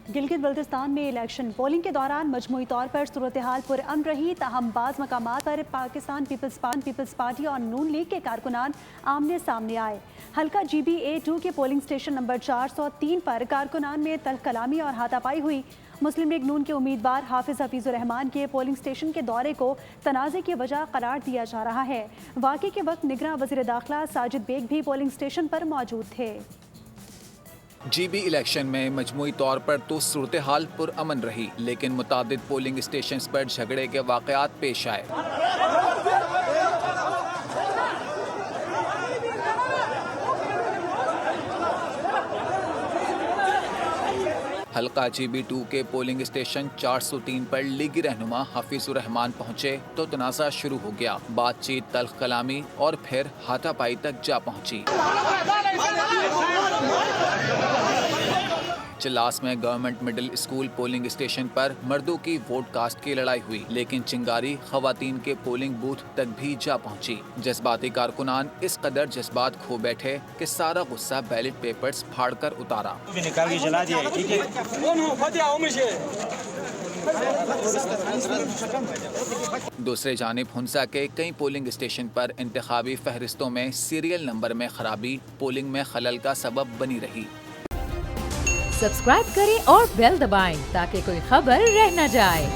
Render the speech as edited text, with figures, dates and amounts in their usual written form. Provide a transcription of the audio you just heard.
گلگت بلتستان میں election polling کے دوران مجموعی طور پر صورتحال پرامن رہی، تاہم بعض مقامات پر پاکستان پیپلز پارٹی اور نون لیگ کے کارکنان آمنے سامنے آئے۔ حلقہ GB-A2 کے پولنگ اسٹیشن نمبر 403 پر کارکنان میں تلخ کلامی اور ہاتھا پائی ہوئی۔ مسلم لیگ نون کے امیدوار حفیظ الرحمان کے پولنگ اسٹیشن کے دورے کو تنازع کی وجہ قرار دیا جا رہا ہے۔ واقعے کے وقت نگراں وزیر داخلہ ساجد بیگ بھی پولنگ اسٹیشن پر موجود تھے۔ GB الیکشن میں مجموعی طور پر تو صورتحال پرامن رہی، لیکن متعدد پولنگ اسٹیشنز پر جھگڑے کے واقعات پیش آئے۔ حلقہ GB-2 کے پولنگ اسٹیشن 403 پر لیگی رہنما حفیظ الرحمان پہنچے تو تنازع شروع ہو گیا۔ بات چیت تلخ کلامی اور پھر ہاتھا پائی تک جا پہنچی۔ چلاس میں government middle school polling station پر مردوں کی ووٹ کاسٹ کی لڑائی ہوئی، لیکن چنگاری خواتین کے پولنگ بوتھ تک بھی جا پہنچی۔ جذباتی کارکنان اس قدر جذبات کھو بیٹھے کہ سارا غصہ بیلٹ پیپرز پھاڑ کر اتارا۔ دوسرے جانب ہنسا کے کئی پولنگ اسٹیشن پر انتخابی فہرستوں میں سیریل نمبر میں خرابی پولنگ میں خلل کا سبب بنی رہی۔ سبسکرائب کریں اور بیل دبائیں تاکہ کوئی خبر رہ نہ جائے۔